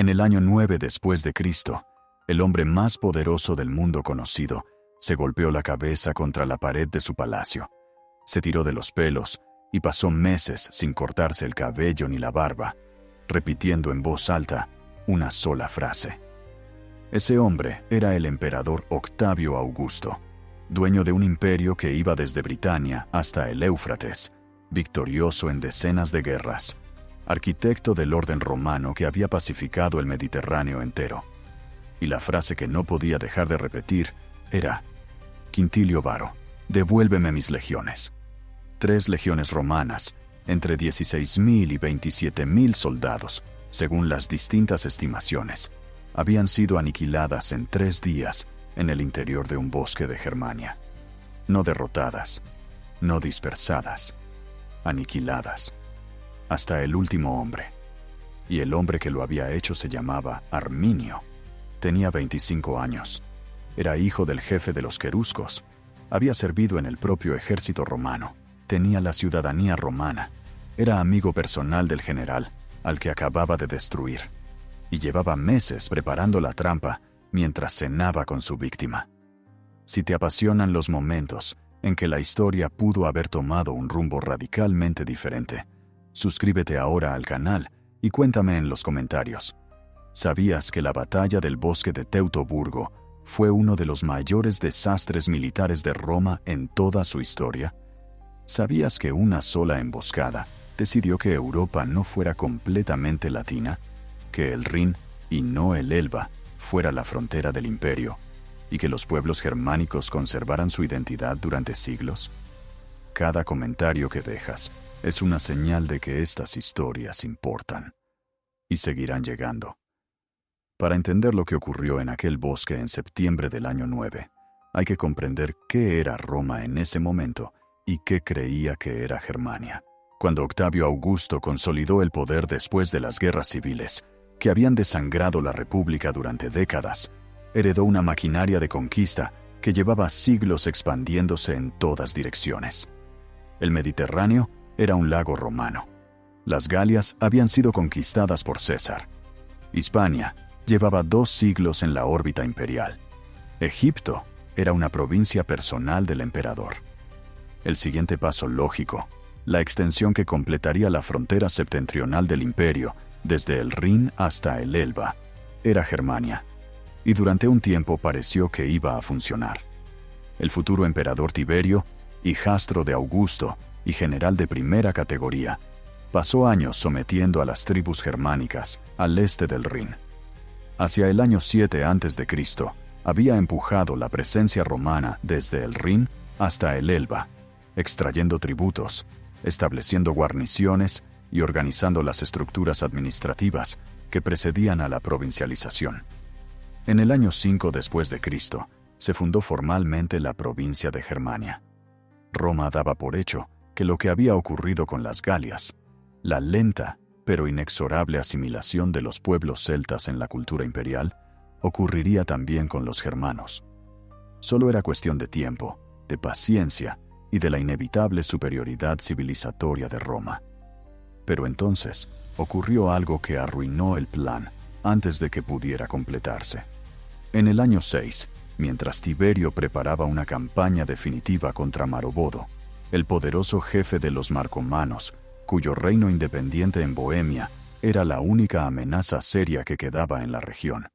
En el año 9 después de Cristo, el hombre más poderoso del mundo conocido se golpeó la cabeza contra la pared de su palacio. Se tiró de los pelos y pasó meses sin cortarse el cabello ni la barba, repitiendo en voz alta una sola frase. Ese hombre era el emperador Octavio Augusto, dueño de un imperio que iba desde Britania hasta el Éufrates, victorioso en decenas de guerras, arquitecto del orden romano que había pacificado el Mediterráneo entero. Y la frase que no podía dejar de repetir era: Quintilio Varo, devuélveme mis legiones. 3 legiones romanas, entre 16.000 y 27.000 soldados, según las distintas estimaciones, habían sido aniquiladas en 3 días en el interior de un bosque de Germania. No derrotadas, no dispersadas, aniquiladas, hasta el último hombre. Y el hombre que lo había hecho se llamaba Arminio. Tenía 25 años. Era hijo del jefe de los queruscos. Había servido en el propio ejército romano. Tenía la ciudadanía romana. Era amigo personal del general, al que acababa de destruir. Y llevaba meses preparando la trampa mientras cenaba con su víctima. Si te apasionan los momentos en que la historia pudo haber tomado un rumbo radicalmente diferente, suscríbete ahora al canal y cuéntame en los comentarios. ¿Sabías que la batalla del bosque de Teutoburgo fue uno de los mayores desastres militares de Roma en toda su historia? ¿Sabías que una sola emboscada decidió que Europa no fuera completamente latina? Que el Rin, y no el Elba, fuera la frontera del imperio, y que los pueblos germánicos conservaran su identidad durante siglos? Cada comentario que dejas es una señal de que estas historias importan, y seguirán llegando. Para entender lo que ocurrió en aquel bosque en septiembre del año 9, hay que comprender qué era Roma en ese momento y qué creía que era Germania. Cuando Octavio Augusto consolidó el poder después de las guerras civiles, que habían desangrado la República durante décadas, heredó una maquinaria de conquista que llevaba siglos expandiéndose en todas direcciones. El Mediterráneo era un lago romano. Las Galias habían sido conquistadas por César. Hispania llevaba 2 siglos en la órbita imperial. Egipto era una provincia personal del emperador. El siguiente paso lógico, la extensión que completaría la frontera septentrional del imperio, desde el Rin hasta el Elba, era Germania, y durante un tiempo pareció que iba a funcionar. El futuro emperador Tiberio, hijastro de Augusto y general de primera categoría, pasó años sometiendo a las tribus germánicas al este del Rin. Hacia el año 7 a.C., había empujado la presencia romana desde el Rin hasta el Elba, extrayendo tributos, estableciendo guarniciones y organizando las estructuras administrativas que precedían a la provincialización. En el año 5 después de Cristo, se fundó formalmente la provincia de Germania. Roma daba por hecho que lo que había ocurrido con las Galias, la lenta pero inexorable asimilación de los pueblos celtas en la cultura imperial, ocurriría también con los germanos. Solo era cuestión de tiempo, de paciencia y de la inevitable superioridad civilizatoria de Roma. Pero entonces ocurrió algo que arruinó el plan antes de que pudiera completarse. En el año 6, mientras Tiberio preparaba una campaña definitiva contra Marobodo, el poderoso jefe de los marcomanos, cuyo reino independiente en Bohemia era la única amenaza seria que quedaba en la región,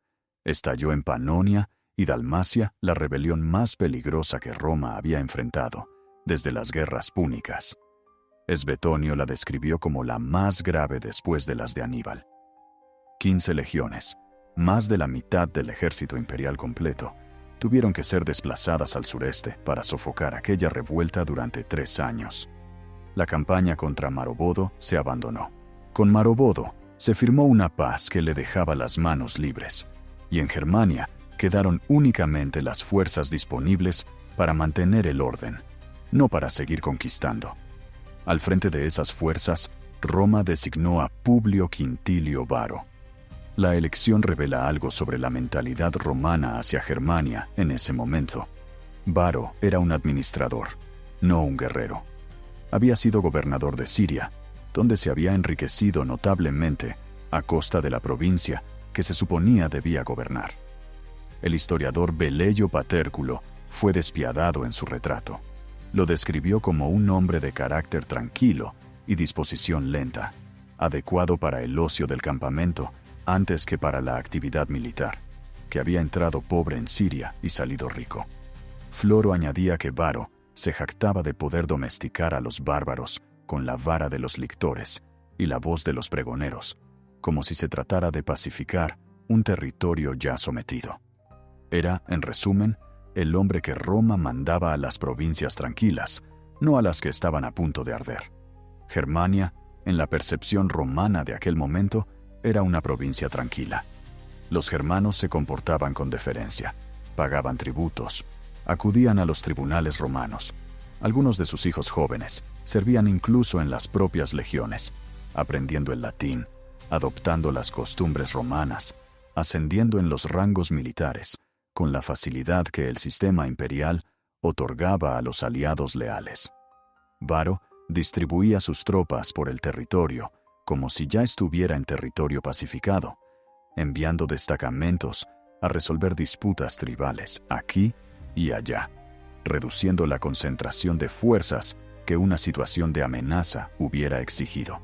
estalló en Panonia y Dalmacia la rebelión más peligrosa que Roma había enfrentado desde las guerras púnicas. Esbetonio la describió como la más grave después de las de Aníbal. 15 legiones, más de la mitad del ejército imperial completo, tuvieron que ser desplazadas al sureste para sofocar aquella revuelta durante 3 años. La campaña contra Marobodo se abandonó. Con Marobodo se firmó una paz que le dejaba las manos libres, y en Germania quedaron únicamente las fuerzas disponibles para mantener el orden, no para seguir conquistando. Al frente de esas fuerzas, Roma designó a Publio Quintilio Varo. La elección revela algo sobre la mentalidad romana hacia Germania en ese momento. Varo era un administrador, no un guerrero. Había sido gobernador de Siria, donde se había enriquecido notablemente a costa de la provincia que se suponía debía gobernar. El historiador Velleio Paterculo fue despiadado en su retrato. Lo describió como un hombre de carácter tranquilo y disposición lenta, adecuado para el ocio del campamento antes que para la actividad militar, que había entrado pobre en Siria y salido rico. Floro añadía que Varo se jactaba de poder domesticar a los bárbaros con la vara de los lictores y la voz de los pregoneros, como si se tratara de pacificar un territorio ya sometido. Era, en resumen, el hombre que Roma mandaba a las provincias tranquilas, no a las que estaban a punto de arder. Germania, en la percepción romana de aquel momento, era una provincia tranquila. Los germanos se comportaban con deferencia, pagaban tributos, acudían a los tribunales romanos. Algunos de sus hijos jóvenes servían incluso en las propias legiones, aprendiendo el latín, adoptando las costumbres romanas, ascendiendo en los rangos militares, con la facilidad que el sistema imperial otorgaba a los aliados leales. Varo distribuía sus tropas por el territorio como si ya estuviera en territorio pacificado, enviando destacamentos a resolver disputas tribales aquí y allá, reduciendo la concentración de fuerzas que una situación de amenaza hubiera exigido.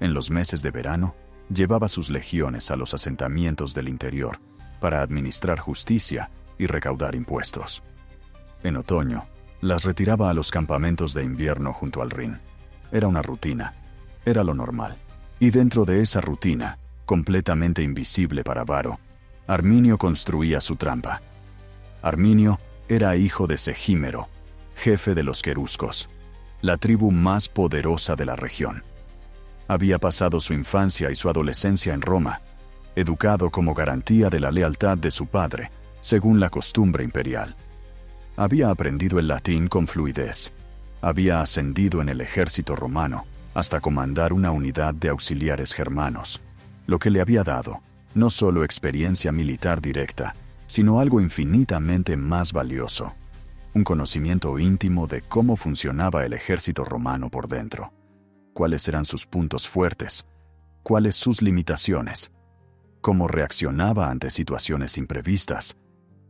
En los meses de verano, llevaba sus legiones a los asentamientos del interior para administrar justicia y recaudar impuestos. En otoño, las retiraba a los campamentos de invierno junto al Rin. Era una rutina, era lo normal. Y dentro de esa rutina, completamente invisible para Varo, Arminio construía su trampa. Arminio era hijo de Segímero, jefe de los queruscos, la tribu más poderosa de la región. Había pasado su infancia y su adolescencia en Roma, educado como garantía de la lealtad de su padre, según la costumbre imperial. Había aprendido el latín con fluidez. Había ascendido en el ejército romano hasta comandar una unidad de auxiliares germanos, lo que le había dado no solo experiencia militar directa, sino algo infinitamente más valioso, un conocimiento íntimo de cómo funcionaba el ejército romano por dentro, cuáles eran sus puntos fuertes, cuáles sus limitaciones, cómo reaccionaba ante situaciones imprevistas,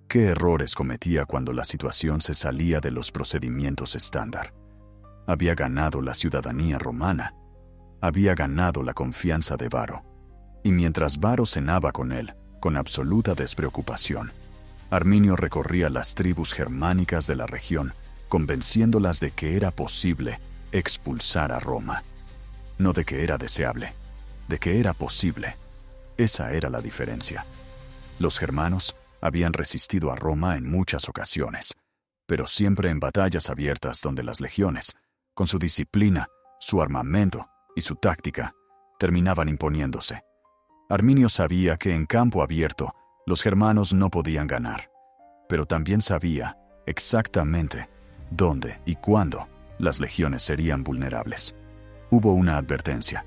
qué errores cometía cuando la situación se salía de los procedimientos estándar. Había ganado la ciudadanía romana, había ganado la confianza de Varo, y mientras Varo cenaba con él, con absoluta despreocupación, Arminio recorría las tribus germánicas de la región, convenciéndolas de que era posible expulsar a Roma. No de que era deseable, de que era posible. Esa era la diferencia. Los germanos habían resistido a Roma en muchas ocasiones, pero siempre en batallas abiertas donde las legiones, con su disciplina, su armamento y su táctica, terminaban imponiéndose. Arminio sabía que en campo abierto los germanos no podían ganar, pero también sabía exactamente dónde y cuándo las legiones serían vulnerables. Hubo una advertencia.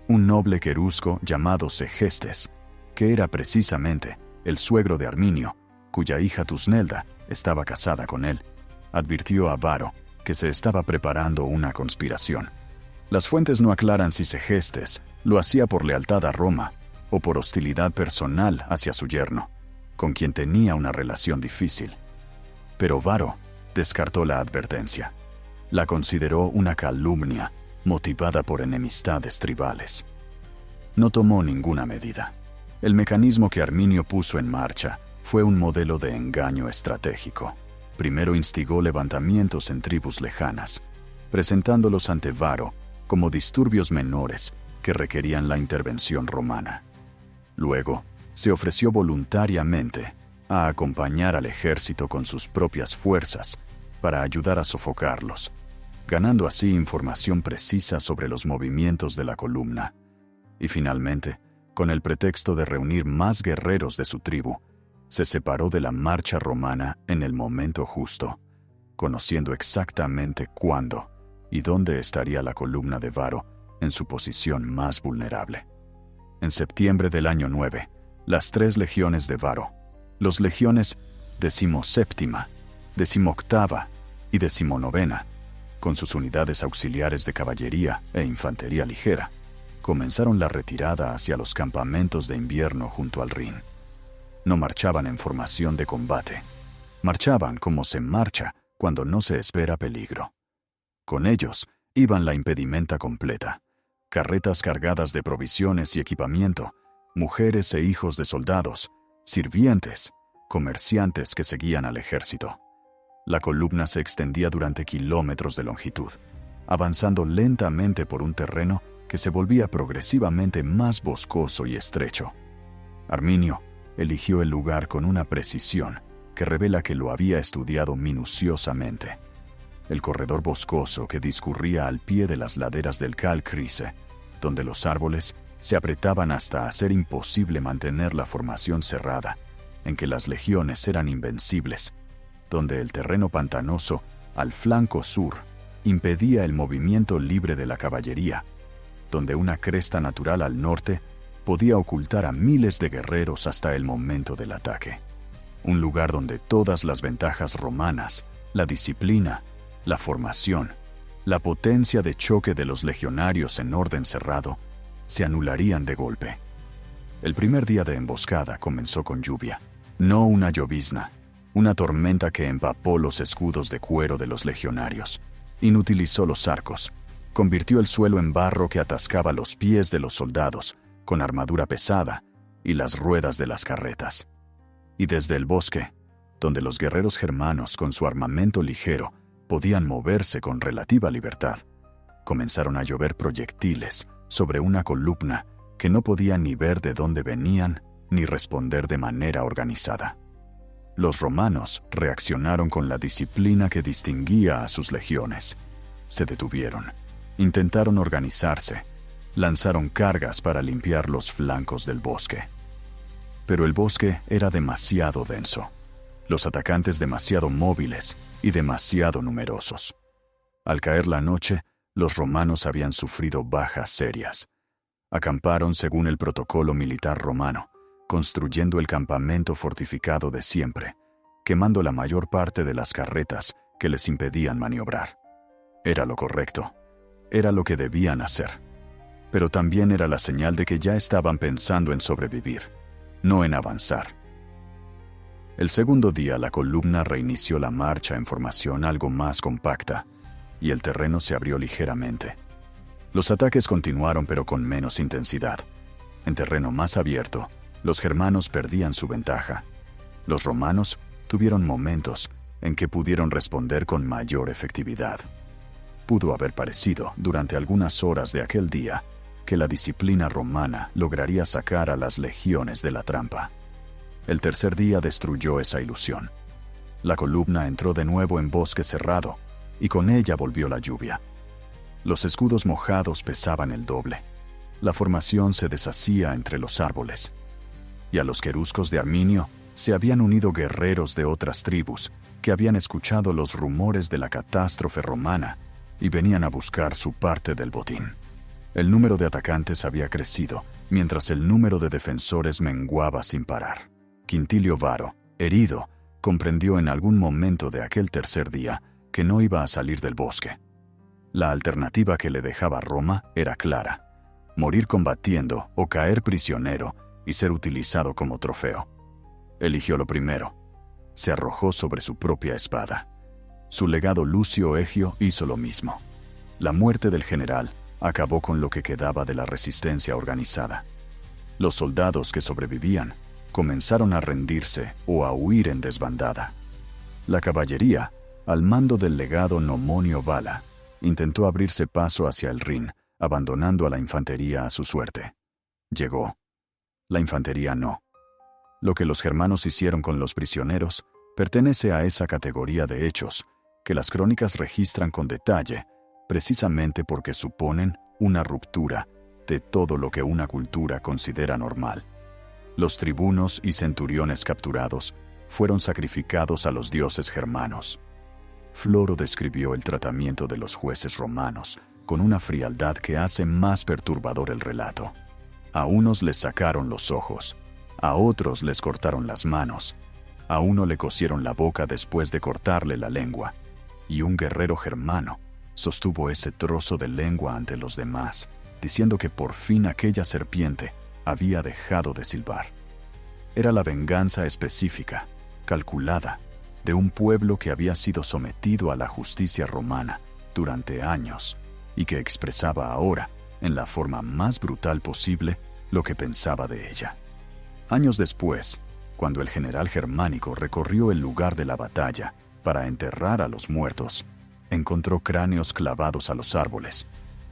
Un noble querusco llamado Segestes, que era precisamente el suegro de Arminio, cuya hija Tusnelda estaba casada con él, advirtió a Varo que se estaba preparando una conspiración. Las fuentes no aclaran si Segestes lo hacía por lealtad a Roma o por hostilidad personal hacia su yerno, con quien tenía una relación difícil. Pero Varo descartó la advertencia. La consideró una calumnia motivada por enemistades tribales. No tomó ninguna medida. El mecanismo que Arminio puso en marcha fue un modelo de engaño estratégico. Primero instigó levantamientos en tribus lejanas, presentándolos ante Varo como disturbios menores que requerían la intervención romana. Luego, se ofreció voluntariamente a acompañar al ejército con sus propias fuerzas para ayudar a sofocarlos, ganando así información precisa sobre los movimientos de la columna. Y finalmente, con el pretexto de reunir más guerreros de su tribu, se separó de la marcha romana en el momento justo, conociendo exactamente cuándo y dónde estaría la columna de Varo en su posición más vulnerable. En septiembre del año 9, las 3 legiones de Varo, los legiones 17ª, 18ª y 19ª, con sus unidades auxiliares de caballería e infantería ligera, comenzaron la retirada hacia los campamentos de invierno junto al Rin. No marchaban en formación de combate. Marchaban como se marcha cuando no se espera peligro. Con ellos iban la impedimenta completa, carretas cargadas de provisiones y equipamiento, mujeres e hijos de soldados, sirvientes, comerciantes que seguían al ejército. La columna se extendía durante kilómetros de longitud, avanzando lentamente por un terreno que se volvía progresivamente más boscoso y estrecho. Arminio eligió el lugar con una precisión que revela que lo había estudiado minuciosamente. El corredor boscoso que discurría al pie de las laderas del Kalkriese, donde los árboles se apretaban hasta hacer imposible mantener la formación cerrada, en que las legiones eran invencibles, donde el terreno pantanoso, al flanco sur, impedía el movimiento libre de la caballería, donde una cresta natural al norte podía ocultar a miles de guerreros hasta el momento del ataque. Un lugar donde todas las ventajas romanas, la disciplina, la formación, la potencia de choque de los legionarios en orden cerrado, se anularían de golpe. El primer día de emboscada comenzó con lluvia, no una llovizna, una tormenta que empapó los escudos de cuero de los legionarios, inutilizó los arcos, convirtió el suelo en barro que atascaba los pies de los soldados, con armadura pesada, y las ruedas de las carretas. Y desde el bosque, donde los guerreros germanos con su armamento ligero podían moverse con relativa libertad, comenzaron a llover proyectiles sobre una columna que no podía ni ver de dónde venían ni responder de manera organizada. Los romanos reaccionaron con la disciplina que distinguía a sus legiones. Se detuvieron, intentaron organizarse, lanzaron cargas para limpiar los flancos del bosque. Pero el bosque era demasiado denso, los atacantes demasiado móviles y demasiado numerosos. Al caer la noche, los romanos habían sufrido bajas serias. Acamparon según el protocolo militar romano, construyendo el campamento fortificado de siempre, quemando la mayor parte de las carretas que les impedían maniobrar. Era lo correcto, era lo que debían hacer. Pero también era la señal de que ya estaban pensando en sobrevivir, no en avanzar. El segundo día la columna reinició la marcha en formación algo más compacta, y el terreno se abrió ligeramente. Los ataques continuaron pero con menos intensidad. En terreno más abierto, los germanos perdían su ventaja. Los romanos tuvieron momentos en que pudieron responder con mayor efectividad. Pudo haber parecido, durante algunas horas de aquel día, que la disciplina romana lograría sacar a las legiones de la trampa. El tercer día destruyó esa ilusión. La columna entró de nuevo en bosque cerrado, y con ella volvió la lluvia. Los escudos mojados pesaban el doble. La formación se deshacía entre los árboles. Y a los queruscos de Arminio se habían unido guerreros de otras tribus que habían escuchado los rumores de la catástrofe romana y venían a buscar su parte del botín. El número de atacantes había crecido, mientras el número de defensores menguaba sin parar. Quintilio Varo, herido, comprendió en algún momento de aquel tercer día que no iba a salir del bosque. La alternativa que le dejaba Roma era clara: morir combatiendo o caer prisionero y ser utilizado como trofeo. Eligió lo primero. Se arrojó sobre su propia espada. Su legado Lucio Egio hizo lo mismo. La muerte del general acabó con lo que quedaba de la resistencia organizada. Los soldados que sobrevivían comenzaron a rendirse o a huir en desbandada. La caballería, al mando del legado Nomonio Vala, intentó abrirse paso hacia el Rin, abandonando a la infantería a su suerte. Llegó. La infantería no. Lo que los germanos hicieron con los prisioneros pertenece a esa categoría de hechos que las crónicas registran con detalle, precisamente porque suponen una ruptura de todo lo que una cultura considera normal. Los tribunos y centuriones capturados fueron sacrificados a los dioses germanos. Floro describió el tratamiento de los jueces romanos con una frialdad que hace más perturbador el relato. A unos les sacaron los ojos, a otros les cortaron las manos, a uno le cosieron la boca después de cortarle la lengua, y un guerrero germano sostuvo ese trozo de lengua ante los demás, diciendo que por fin aquella serpiente había dejado de silbar. Era la venganza específica, calculada, de un pueblo que había sido sometido a la justicia romana durante años y que expresaba ahora, en la forma más brutal posible, lo que pensaba de ella. Años después, cuando el general germánico recorrió el lugar de la batalla para enterrar a los muertos, encontró cráneos clavados a los árboles,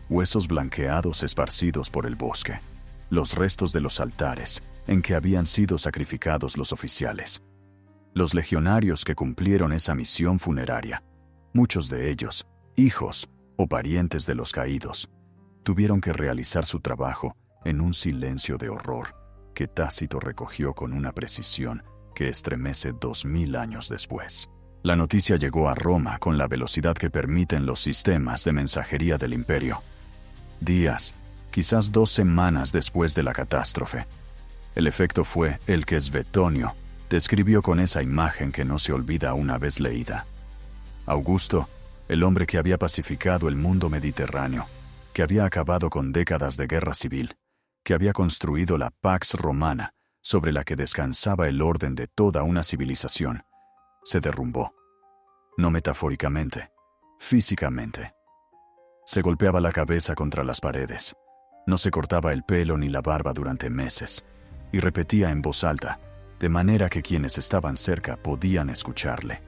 huesos blanqueados esparcidos por el bosque, los restos de los altares en que habían sido sacrificados los oficiales. Los legionarios que cumplieron esa misión funeraria, muchos de ellos, hijos o parientes de los caídos, tuvieron que realizar su trabajo en un silencio de horror que Tácito recogió con una precisión que estremece 2000 años después. La noticia llegó a Roma con la velocidad que permiten los sistemas de mensajería del imperio. Días, quizás 2 semanas después de la catástrofe. El efecto fue el que Svetonio describió con esa imagen que no se olvida una vez leída. Augusto, el hombre que había pacificado el mundo mediterráneo, que había acabado con décadas de guerra civil, que había construido la Pax Romana, sobre la que descansaba el orden de toda una civilización, se derrumbó. No metafóricamente, físicamente. Se golpeaba la cabeza contra las paredes, no se cortaba el pelo ni la barba durante meses, y repetía en voz alta, de manera que quienes estaban cerca podían escucharle,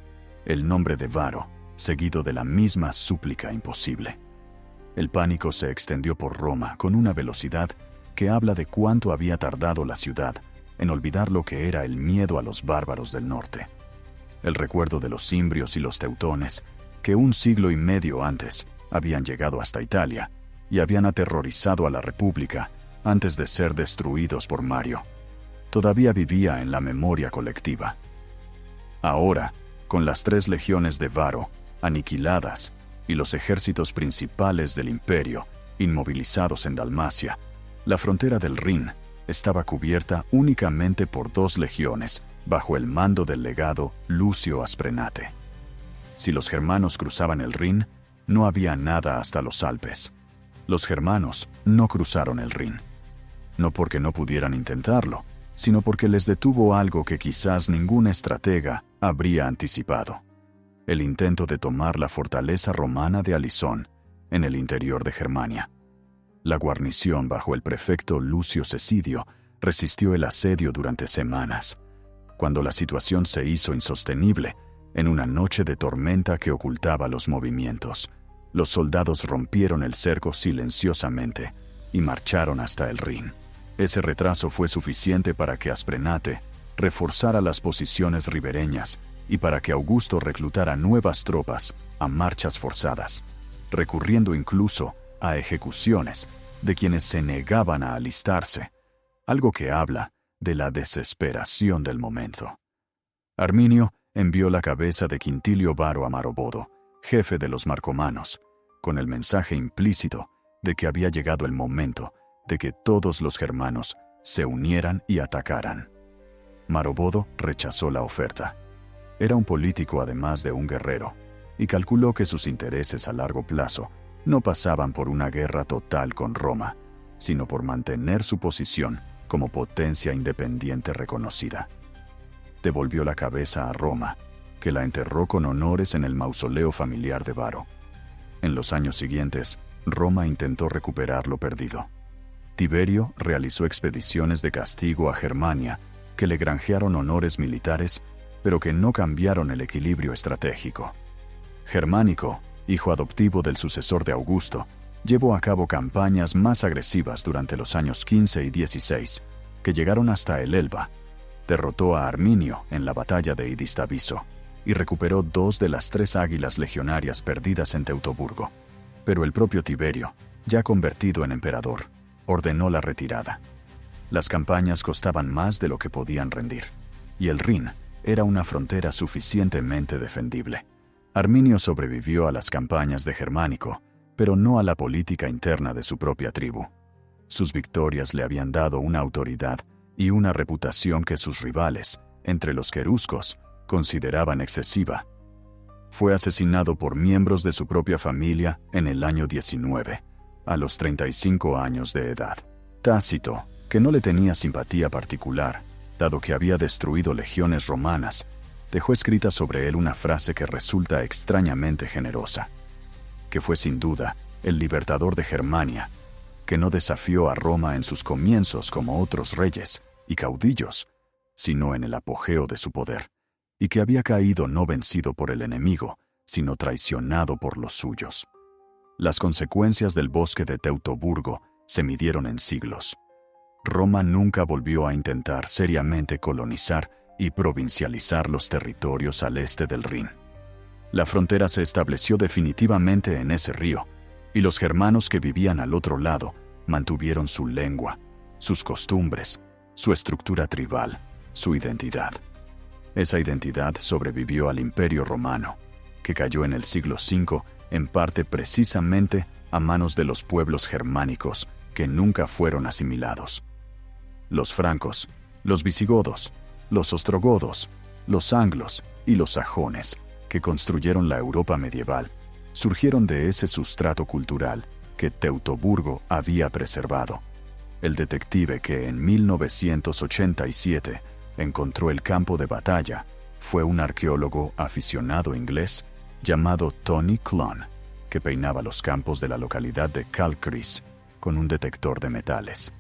el nombre de Varo, seguido de la misma súplica imposible. El pánico se extendió por Roma con una velocidad que habla de cuánto había tardado la ciudad en olvidar lo que era el miedo a los bárbaros del norte. El recuerdo de los cimbrios y los teutones, que 1 siglo y medio antes habían llegado hasta Italia y habían aterrorizado a la República antes de ser destruidos por Mario, todavía vivía en la memoria colectiva. Ahora, con las 3 legiones de Varo aniquiladas y los ejércitos principales del imperio inmovilizados en Dalmacia, la frontera del Rin estaba cubierta únicamente por 2 legiones bajo el mando del legado Lucio Asprenate. Si los germanos cruzaban el Rin, no había nada hasta los Alpes. Los germanos no cruzaron el Rin. No porque no pudieran intentarlo, sino porque les detuvo algo que quizás ningún estratega habría anticipado: el intento de tomar la fortaleza romana de Alisón, en el interior de Germania. La guarnición bajo el prefecto Lucio Cecidio resistió el asedio durante semanas. Cuando la situación se hizo insostenible, en una noche de tormenta que ocultaba los movimientos, los soldados rompieron el cerco silenciosamente y marcharon hasta el Rin. Ese retraso fue suficiente para que Asprenate reforzara las posiciones ribereñas y para que Augusto reclutara nuevas tropas a marchas forzadas, recurriendo incluso a ejecuciones de quienes se negaban a alistarse, algo que habla de la desesperación del momento. Arminio envió la cabeza de Quintilio Varo a Marobodo, jefe de los marcomanos, con el mensaje implícito de que había llegado el momento de que todos los germanos se unieran y atacaran. Marobodo rechazó la oferta. Era un político además de un guerrero, y calculó que sus intereses a largo plazo no pasaban por una guerra total con Roma, sino por mantener su posición como potencia independiente reconocida. Devolvió la cabeza a Roma, que la enterró con honores en el mausoleo familiar de Varo. En los años siguientes, Roma intentó recuperar lo perdido. Tiberio realizó expediciones de castigo a Germania que le granjearon honores militares, pero que no cambiaron el equilibrio estratégico. Germánico, hijo adoptivo del sucesor de Augusto, llevó a cabo campañas más agresivas durante los años 15 y 16, que llegaron hasta el Elba. Derrotó a Arminio en la batalla de Idistaviso y recuperó 2 de las 3 águilas legionarias perdidas en Teutoburgo. Pero el propio Tiberio, ya convertido en emperador, ordenó la retirada. Las campañas costaban más de lo que podían rendir, y el Rin era una frontera suficientemente defendible. Arminio sobrevivió a las campañas de Germánico, pero no a la política interna de su propia tribu. Sus victorias le habían dado una autoridad y una reputación que sus rivales, entre los queruscos, consideraban excesiva. Fue asesinado por miembros de su propia familia en el año 19, a los 35 años de edad. Tácito, que no le tenía simpatía particular, dado que había destruido legiones romanas, dejó escrita sobre él una frase que resulta extrañamente generosa, que fue sin duda el libertador de Germania, que no desafió a Roma en sus comienzos como otros reyes y caudillos, sino en el apogeo de su poder, y que había caído no vencido por el enemigo, sino traicionado por los suyos. Las consecuencias del bosque de Teutoburgo se midieron en siglos. Roma nunca volvió a intentar seriamente colonizar y provincializar los territorios al este del Rin. La frontera se estableció definitivamente en ese río, y los germanos que vivían al otro lado mantuvieron su lengua, sus costumbres, su estructura tribal, su identidad. Esa identidad sobrevivió al Imperio Romano, que cayó en el siglo V en parte precisamente a manos de los pueblos germánicos que nunca fueron asimilados. Los francos, los visigodos, los ostrogodos, los anglos y los sajones, que construyeron la Europa medieval, surgieron de ese sustrato cultural que Teutoburgo había preservado. El detective que en 1987 encontró el campo de batalla fue un arqueólogo aficionado inglés llamado Tony Clun, que peinaba los campos de la localidad de Calcris con un detector de metales.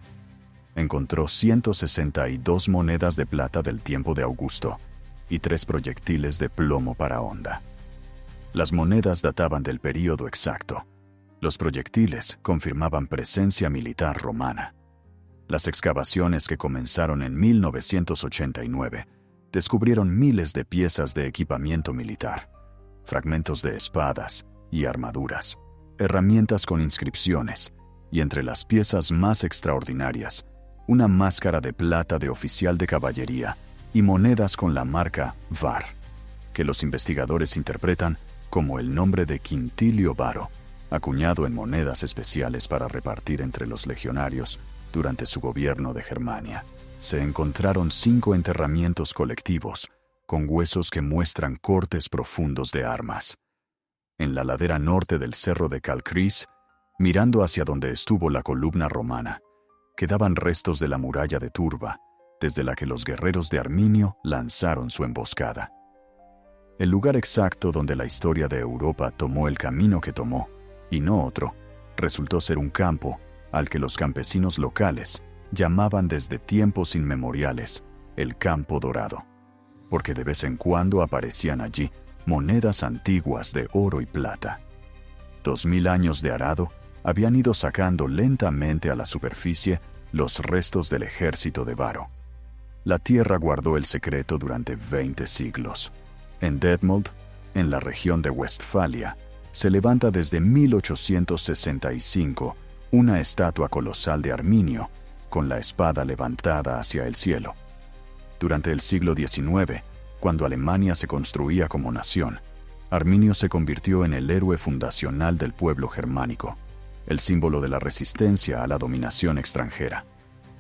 Encontró 162 monedas de plata del tiempo de Augusto y 3 proyectiles de plomo para honda. Las monedas databan del período exacto. Los proyectiles confirmaban presencia militar romana. Las excavaciones que comenzaron en 1989 descubrieron miles de piezas de equipamiento militar, fragmentos de espadas y armaduras, herramientas con inscripciones, y entre las piezas más extraordinarias, una máscara de plata de oficial de caballería y monedas con la marca Var, que los investigadores interpretan como el nombre de Quintilio Varo, acuñado en monedas especiales para repartir entre los legionarios durante su gobierno de Germania. Se encontraron 5 enterramientos colectivos con huesos que muestran cortes profundos de armas. En la ladera norte del cerro de Calcris, mirando hacia donde estuvo la columna romana, quedaban restos de la muralla de Turba, desde la que los guerreros de Arminio lanzaron su emboscada. El lugar exacto donde la historia de Europa tomó el camino que tomó, y no otro, resultó ser un campo al que los campesinos locales llamaban desde tiempos inmemoriales el Campo Dorado, porque de vez en cuando aparecían allí monedas antiguas de oro y plata. 2000 años de arado habían ido sacando lentamente a la superficie los restos del ejército de Varo. La tierra guardó el secreto durante 20 siglos. En Detmold, en la región de Westfalia, se levanta desde 1865 una estatua colosal de Arminio, con la espada levantada hacia el cielo. Durante el siglo XIX, cuando Alemania se construía como nación, Arminio se convirtió en el héroe fundacional del pueblo germánico, el símbolo de la resistencia a la dominación extranjera.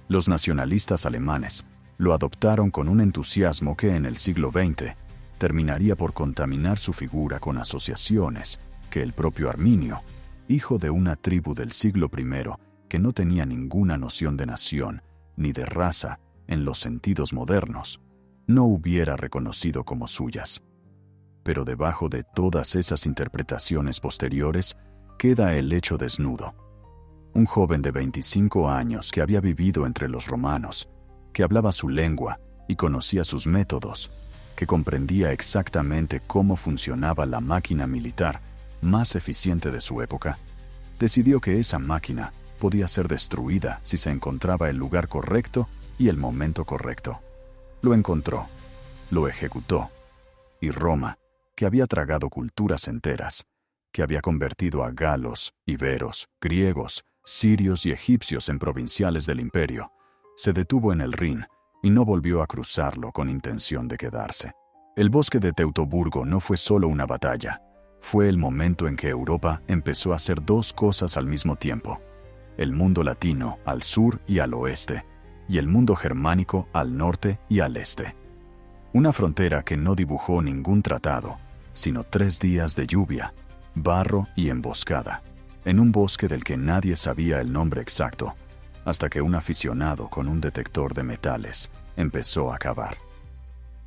Los nacionalistas alemanes lo adoptaron con un entusiasmo que en el siglo XX terminaría por contaminar su figura con asociaciones que el propio Arminio, hijo de una tribu del siglo I que no tenía ninguna noción de nación ni de raza en los sentidos modernos, no hubiera reconocido como suyas. Pero debajo de todas esas interpretaciones posteriores queda el hecho desnudo. Un joven de 25 años que había vivido entre los romanos, que hablaba su lengua y conocía sus métodos, que comprendía exactamente cómo funcionaba la máquina militar más eficiente de su época, decidió que esa máquina podía ser destruida si se encontraba el lugar correcto y el momento correcto. Lo encontró, lo ejecutó, y Roma, que había tragado culturas enteras, que había convertido a galos, iberos, griegos, sirios y egipcios en provinciales del imperio, se detuvo en el Rin y no volvió a cruzarlo con intención de quedarse. El bosque de Teutoburgo no fue solo una batalla, fue el momento en que Europa empezó a hacer 2 cosas al mismo tiempo: el mundo latino al sur y al oeste, y el mundo germánico al norte y al este. Una frontera que no dibujó ningún tratado, sino 3 días de lluvia, barro y emboscada. en un bosque del que nadie sabía el nombre exacto, hasta que un aficionado con un detector de metales empezó a cavar.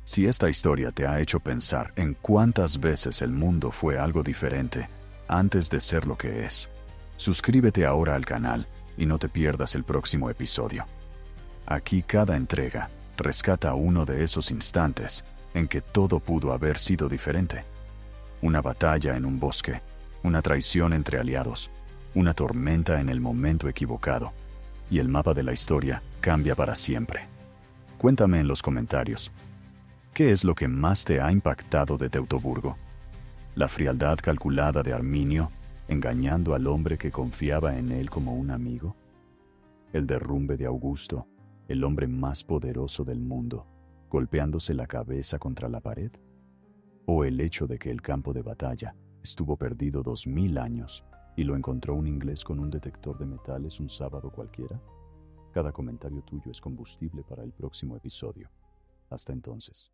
Si esta historia te ha hecho pensar en cuántas veces el mundo fue algo diferente antes de ser lo que es, suscríbete ahora al canal y no te pierdas el próximo episodio. Aquí cada entrega rescata uno de esos instantes en que todo pudo haber sido diferente. Una batalla en un bosque, una traición entre aliados, una tormenta en el momento equivocado, y el mapa de la historia cambia para siempre. Cuéntame en los comentarios, ¿qué es lo que más te ha impactado de Teutoburgo? ¿La frialdad calculada de Arminio, engañando al hombre que confiaba en él como un amigo? ¿El derrumbe de Augusto, el hombre más poderoso del mundo, golpeándose la cabeza contra la pared? ¿O el hecho de que el campo de batalla estuvo perdido 2000 años y lo encontró un inglés con un detector de metales un sábado cualquiera? Cada comentario tuyo es combustible para el próximo episodio. Hasta entonces.